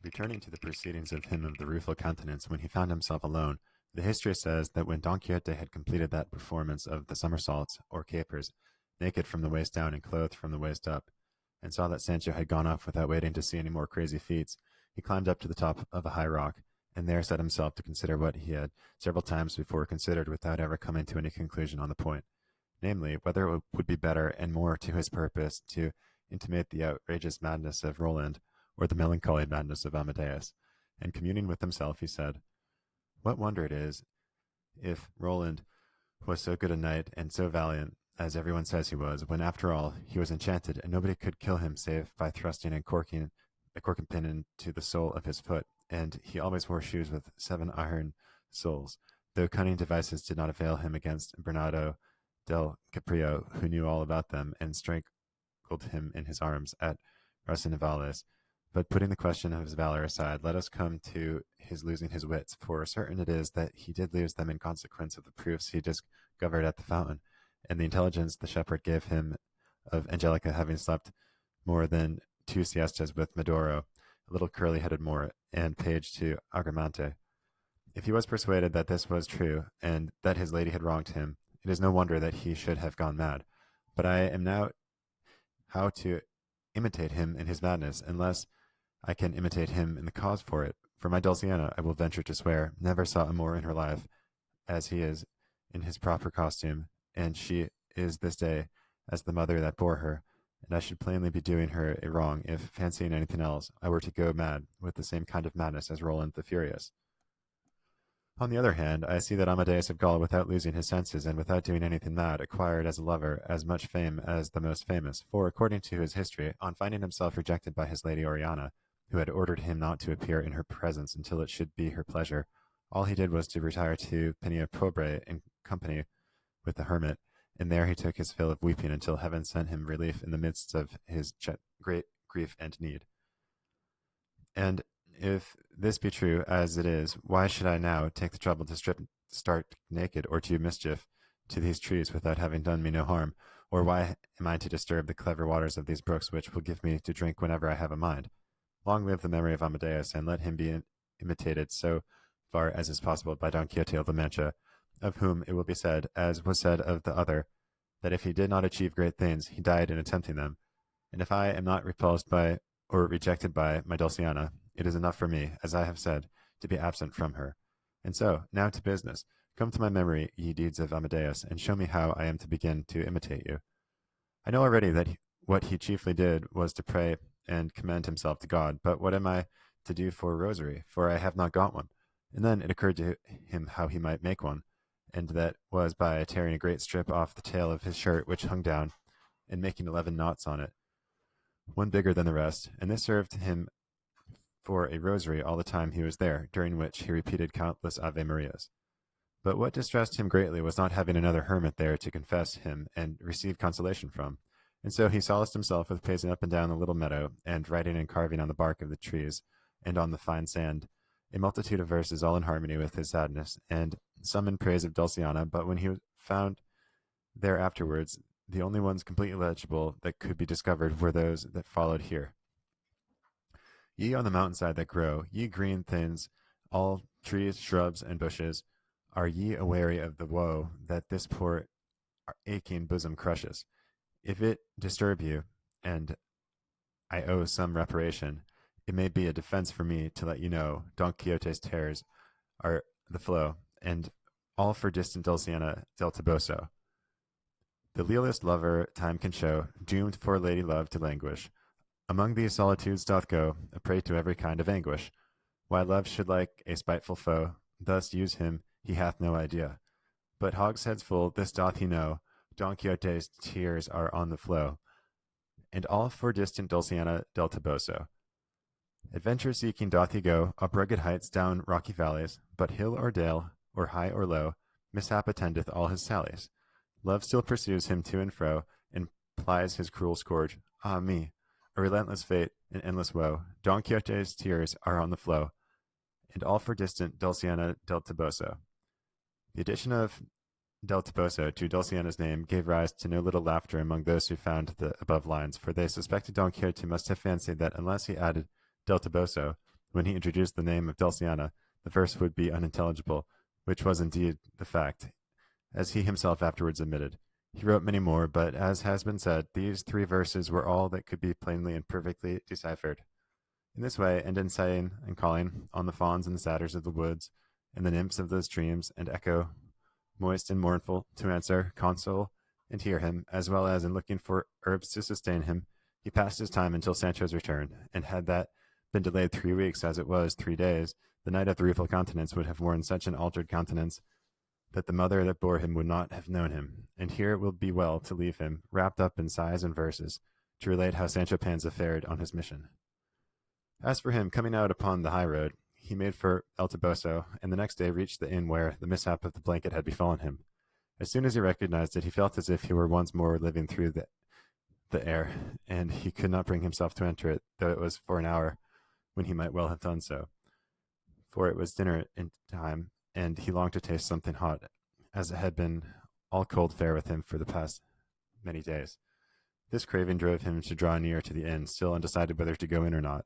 Returning to the proceedings of him of the rueful countenance when he found himself alone, the history says that when Don Quixote had completed that performance of the somersaults, or capers, naked from the waist down and clothed from the waist up, and saw that Sancho had gone off without waiting to see any more crazy feats, he climbed up to the top of a high rock, and there set himself to consider what he had several times before considered without ever coming to any conclusion on the point, namely, whether it would be better and more to his purpose to intimate the outrageous madness of Roland, or the melancholy madness of Amadeus. And communing with himself, he said, "What wonder it is, if Roland was so good a knight and so valiant, as everyone says he was, when after all he was enchanted, and nobody could kill him save by thrusting a corking pin into the sole of his foot, and he always wore shoes with 7 iron soles, though cunning devices did not avail him against Bernardo del Caprio, who knew all about them, and strangled him in his arms at Rocinavales. But putting the question of his valor aside, let us come to his losing his wits, for certain it is that he did lose them in consequence of the proofs he discovered at the fountain, and the intelligence the shepherd gave him of Angelica having slept more than 2 siestas with Medoro, a little curly-headed Moor, and page to Agramante. If he was persuaded that this was true, and that his lady had wronged him, it is no wonder that he should have gone mad. But I am now how to imitate him in his madness, unless I can imitate him in the cause for it. For my Dulciana, I will venture to swear, never saw a Moor in her life, as he is in his proper costume, and she is this day as the mother that bore her, and I should plainly be doing her a wrong if, fancying anything else, I were to go mad with the same kind of madness as Roland the Furious. On the other hand, I see that Amadeus of Gaul, without losing his senses, and without doing anything mad, acquired as a lover as much fame as the most famous, for, according to his history, on finding himself rejected by his lady Oriana, who had ordered him not to appear in her presence until it should be her pleasure, all he did was to retire to Peñapobre in company with the hermit, and there he took his fill of weeping until heaven sent him relief in the midst of his great grief and need. And if this be true, as it is, why should I now take the trouble to strip stark naked, or to do mischief to these trees without having done me no harm? Or why am I to disturb the clever waters of these brooks, which will give me to drink whenever I have a mind? Long live the memory of Amadeus, and let him be imitated so far as is possible by Don Quixote of La Mancha, of whom it will be said, as was said of the other, that if he did not achieve great things, he died in attempting them. And if I am not repulsed by or rejected by my Dulciana, it is enough for me, as I have said, to be absent from her. And so, now to business. Come to my memory, ye deeds of Amadeus, and show me how I am to begin to imitate you. I know already that what he chiefly did was to pray and commend himself to God, but what am I to do for a rosary? For I have not got one. And then it occurred to him how he might make one, and that was by tearing a great strip off the tail of his shirt which hung down, and making 11 knots on it, one bigger than the rest, and this served him for a rosary all the time he was there, during which he repeated countless Ave Marias. But what distressed him greatly was not having another hermit there to confess him and receive consolation from, and so he solaced himself with pacing up and down the little meadow, and writing and carving on the bark of the trees, and on the fine sand, a multitude of verses all in harmony with his sadness, and some in praise of Dulciana, but when he found there afterwards the only ones completely legible that could be discovered were those that followed here. Ye on the mountainside that grow, ye green things, all trees, shrubs, and bushes, are ye aweary of the woe that this poor aching bosom crushes? If it disturb you, and I owe some reparation, it may be a defense for me to let you know Don Quixote's tears are the flow, and all for distant Dulciana del Toboso. The lealest lover time can show, doomed for lady love to languish. Among these solitudes doth go, a prey to every kind of anguish. Why love should like a spiteful foe thus use him, he hath no idea. But hogsheads full, this doth he know, Don Quixote's tears are on the flow, and all for distant Dulciana del Toboso. Adventure seeking doth he go, up rugged heights, down rocky valleys, but hill or dale, or high or low, mishap attendeth all his sallies. Love still pursues him to and fro, and plies his cruel scourge. Ah me! A relentless fate, an endless woe. Don Quixote's tears are on the flow, and all for distant Dulciana del Toboso. The addition of del Toboso to Dulciana's name gave rise to no little laughter among those who found the above lines, for they suspected Don Quixote must have fancied that unless he added del Toboso, When he introduced the name of Dulciana, the verse would be unintelligible, which was indeed the fact, as he himself afterwards admitted. He wrote many more, but as has been said, these 3 verses were all that could be plainly and perfectly deciphered. In this way, and in saying and calling on the fawns and the satyrs of the woods, and the nymphs of the streams, and echo, moist and mournful, to answer, console, and hear him, as well as in looking for herbs to sustain him, he passed his time until Sancho's return, and had that been delayed 3 weeks, as it was 3 days, the knight of the Rueful Countenance would have worn such an altered countenance that the mother that bore him would not have known him. And here it will be well to leave him, wrapped up in sighs and verses, to relate how Sancho Panza fared on his mission. As for him, coming out upon the high road, he made for El Toboso, and the next day reached the inn where the mishap of the blanket had befallen him. As soon as he recognized it, he felt as if he were once more living through the air, and he could not bring himself to enter it, though it was for an hour, when he might well have done so. For it was dinner in time, and he longed to taste something hot, as it had been all cold fare with him for the past many days. This craving drove him to draw near to the inn, still undecided whether to go in or not,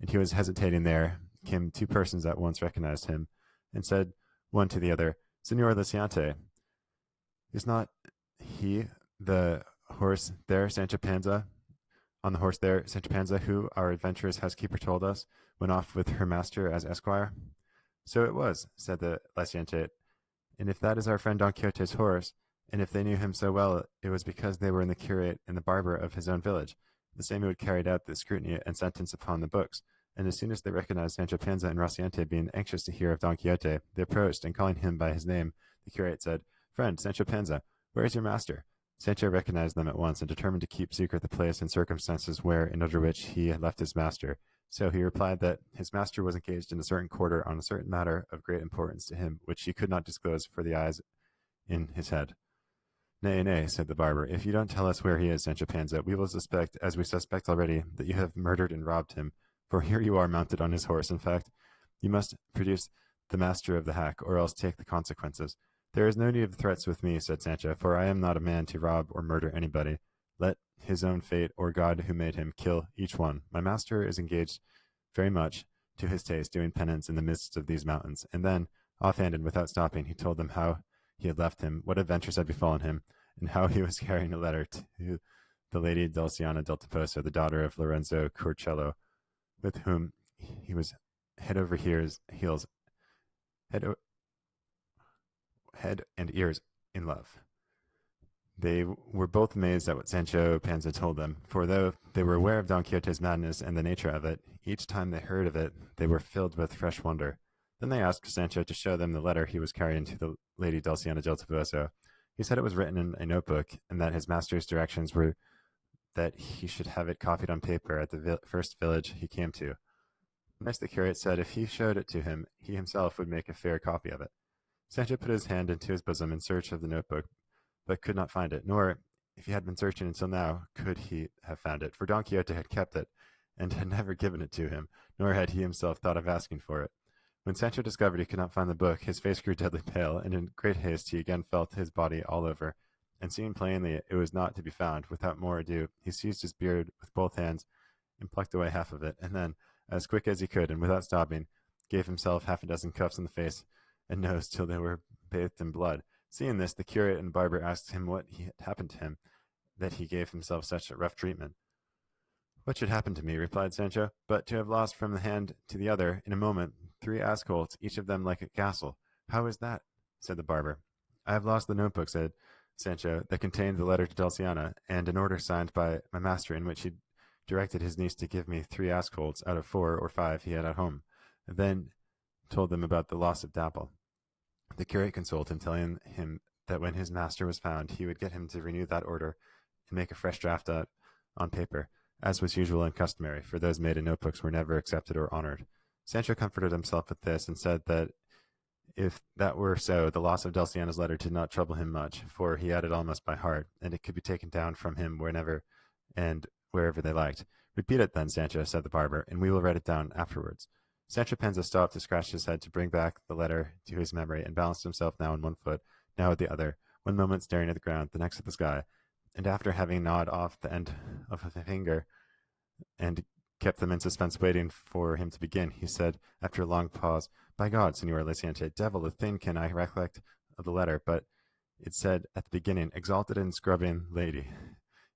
and he was hesitating there, came 2 persons that once recognized him, and said one to the other, Senor Liciante, is not he the horse there, Sancho Panza? On the horse there, Sancho Panza, who, our adventurous housekeeper told us, went off with her master as esquire? So it was, said the licentiate, and if that is our friend Don Quixote's horse, and if they knew him so well, it was because they were in the curate and the barber of his own village, the same who had carried out the scrutiny and sentence upon the books. And as soon as they recognized Sancho Panza and Rocinante, being anxious to hear of Don Quixote, they approached, and calling him by his name, the curate said, Friend, Sancho Panza, where is your master? Sancho recognized them at once, and determined to keep secret the place and circumstances where and under which he had left his master. So he replied that his master was engaged in a certain quarter on a certain matter of great importance to him, which he could not disclose for the eyes in his head. Nay, nay, said the barber, if you don't tell us where he is, Sancho Panza, we will suspect, as we suspect already, that you have murdered and robbed him. For here you are mounted on his horse. In fact, you must produce the master of the hack, or else take the consequences. There is no need of threats with me, said Sancho, for I am not a man to rob or murder anybody. Let his own fate, or God who made him, kill each one. My master is engaged very much to his taste, doing penance in the midst of these mountains. And then, offhand and without stopping, he told them how he had left him, what adventures had befallen him, and how he was carrying a letter to the lady Dulciana del Toboso, the daughter of Lorenzo Corcello, with whom he was head over heels, head and ears in love. They were both amazed at what Sancho Panza told them, for though they were aware of Don Quixote's madness and the nature of it, each time they heard of it, they were filled with fresh wonder. Then they asked Sancho to show them the letter he was carrying to the lady Dulciana del Toboso. He said it was written in a notebook, and that his master's directions were that he should have it copied on paper at the first village he came to. Next the curate said if he showed it to him, he himself would make a fair copy of it. Sancho put his hand into his bosom in search of the notebook, but could not find it, nor, if he had been searching until now, could he have found it, for Don Quixote had kept it, and had never given it to him, nor had he himself thought of asking for it. When Sancho discovered he could not find the book, his face grew deadly pale, and in great haste he again felt his body all over, and seeing plainly it was not to be found, without more ado, he seized his beard with both hands, and plucked away half of it, and then, as quick as he could, and without stopping, gave himself 6 cuffs on the face and nose till they were bathed in blood. Seeing this, the curate and the barber asked him what had happened to him, that he gave himself such a rough treatment. What should happen to me, replied Sancho, but to have lost from the hand to the other, in a moment, 3 ass-colts, each of them like a castle. How is that? Said the barber. I have lost the notebook, said Sancho, that contained the letter to Dulciana, and an order signed by my master in which he directed his niece to give me 3 ass-colts out of 4 or 5 he had at home, and then told them about the loss of Dapple. The curate consoled him, telling him that when his master was found, he would get him to renew that order and make a fresh draft on paper, as was usual and customary, for those made in notebooks were never accepted or honored. Sancho comforted himself with this, and said that if that were so, the loss of Dulciana's letter did not trouble him much, for he had it almost by heart, and it could be taken down from him whenever and wherever they liked. Repeat it then, Sancho, said the barber, and we will write it down afterwards. Sancho Panza stopped to scratch his head to bring back the letter to his memory, and balanced himself now on one foot, now at the other, one moment staring at the ground, the next at the sky, and after having gnawed off the end of a finger, and kept them in suspense, waiting for him to begin. He said, after a long pause, "By God, Senor Lysiante, devil a thing can I recollect of the letter, but it said at the beginning, exalted and scrubbing lady."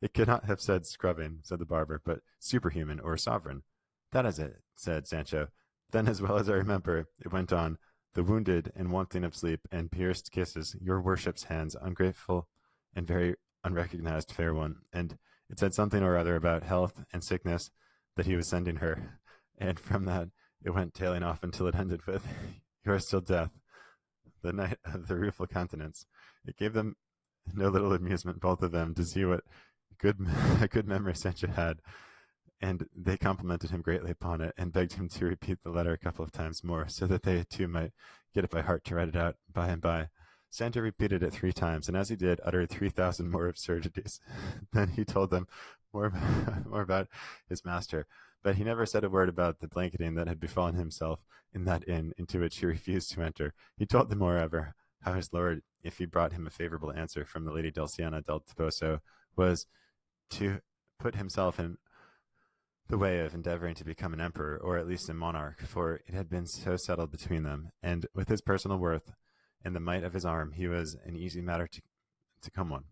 "It could not have said scrubbing," said the barber, "but superhuman or sovereign." "That is it," said Sancho. "Then, as well as I remember, it went on, the wounded and wanting of sleep and pierced kisses, your worship's hands, ungrateful and very unrecognized fair one, and it said something or other about health and sickness that he was sending her, and from that it went tailing off until it ended with, yours till death, the knight of the rueful countenance." It gave them no little amusement, both of them, to see what a good memory Sancho had, and they complimented him greatly upon it, and begged him to repeat the letter a couple of times more, so that they too might get it by heart to write it out by and by. Sancho repeated it 3 times, and as he did, uttered 3,000 more absurdities. Then he told them more, more about his master, but he never said a word about the blanketing that had befallen himself in that inn into which he refused to enter. He told them, moreover, how his lord, if he brought him a favourable answer from the Lady Dulciana del Toboso, was to put himself in the way of endeavouring to become an emperor, or at least a monarch, for it had been so settled between them, and with his personal worth and the might of his arm, he was an easy matter to come one.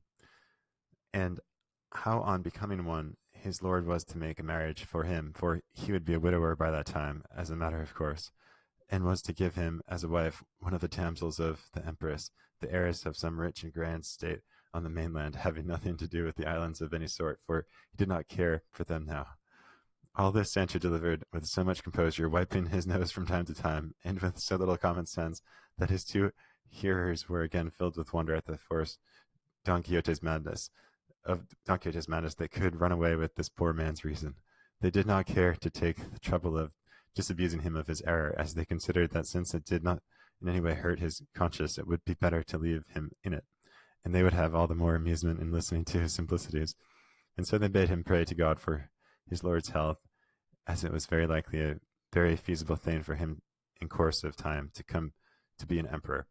And how on becoming one, his lord was to make a marriage for him, for he would be a widower by that time, as a matter of course, and was to give him as a wife one of the damsels of the empress, the heiress of some rich and grand state on the mainland, having nothing to do with the islands of any sort, for he did not care for them now. All this Sancho delivered with so much composure, wiping his nose from time to time, and with so little common sense, that his 2 hearers were again filled with wonder at the force Don Quixote's madness that could run away with this poor man's reason. They did not care to take the trouble of disabusing him of his error, as they considered that since it did not in any way hurt his conscience, it would be better to leave him in it, and they would have all the more amusement in listening to his simplicities. And so they bade him pray to God for his lord's health, as it was very likely a very feasible thing for him in course of time to come to be an emperor,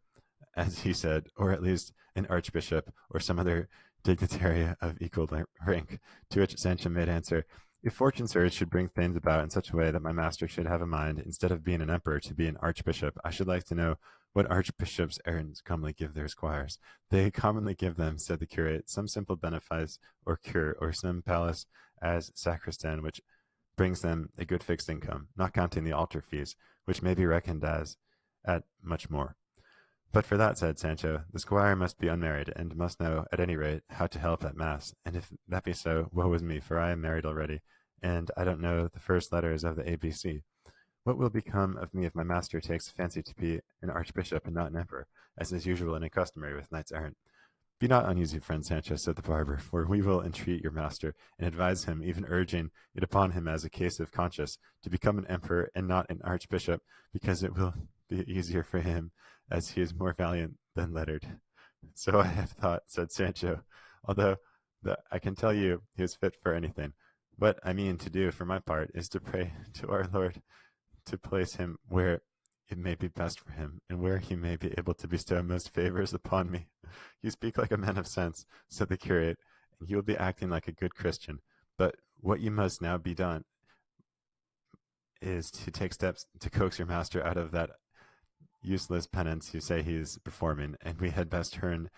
as he said, or at least an archbishop or some other dignitary of equal rank. To which Sancho made answer, "If fortune, sir, should bring things about in such a way that my master should have a mind, instead of being an emperor, to be an archbishop, I should like to know what archbishops' errands commonly give their squires." "They commonly give them," said the curate, "some simple benefice or cure, or some palace as sacristan, which brings them a good fixed income, not counting the altar fees, which may be reckoned as at much more." "But for that," said Sancho, "the squire must be unmarried, and must know, at any rate, how to help at mass, and if that be so, woe is me, for I am married already, and I don't know the first letters of the ABC. What will become of me if my master takes a fancy to be an archbishop and not an emperor, as is usual and customary with knights errant?" "Be not uneasy, friend Sancho," said the barber, "for we will entreat your master, and advise him, even urging it upon him as a case of conscience, to become an emperor and not an archbishop, because it will be easier for him, as he is more valiant than lettered." "So I have thought," said Sancho, "although I can tell you he is fit for anything. What I mean to do, for my part, is to pray to our Lord to place him where it may be best for him, and where he may be able to bestow most favours upon me." "You speak like a man of sense," said the curate, "and you will be acting like a good Christian. But what you must now be done is to take steps to coax your master out of that useless penance you say he is performing, and we had best turn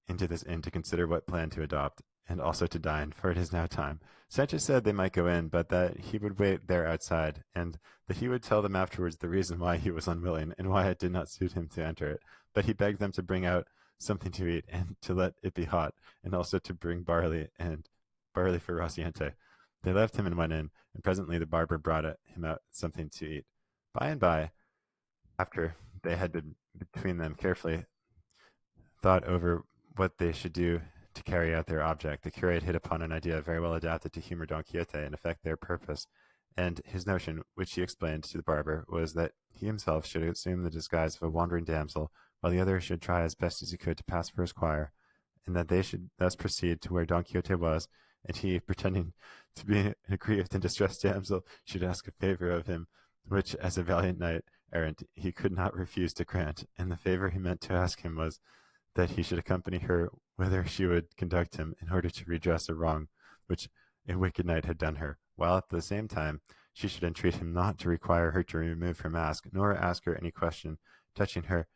into this inn to consider what plan to adopt, and also to dine, for it is now time." Sancho said they might go in, but that he would wait there outside, and that he would tell them afterwards the reason why he was unwilling, and why it did not suit him to enter it. But he begged them to bring out something to eat, and to let it be hot, and also to bring barley for Rociente. They left him and went in, and presently the barber brought him out something to eat. By and by, after they had been between them carefully thought over what they should do to carry out their object, the curate hit upon an idea very well adapted to humor Don Quixote and effect their purpose, and his notion, which he explained to the barber, was that he himself should assume the disguise of a wandering damsel, while the other should try as best as he could to pass for a squire, and that they should thus proceed to where Don Quixote was, and he, pretending to be an aggrieved and distressed damsel, should ask a favour of him, which, as a valiant knight errant, he could not refuse to grant, and the favour he meant to ask him was that he should accompany her whither she would conduct him, in order to redress a wrong which a wicked knight had done her, while at the same time she should entreat him not to require her to remove her mask, nor ask her any question touching her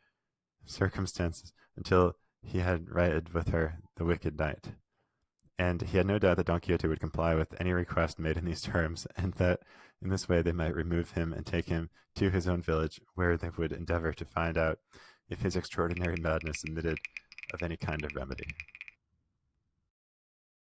circumstances until he had righted with her the wicked knight. And he had no doubt that Don Quixote would comply with any request made in these terms, and that in this way they might remove him and take him to his own village, where they would endeavor to find out if his extraordinary madness admitted of any kind of remedy.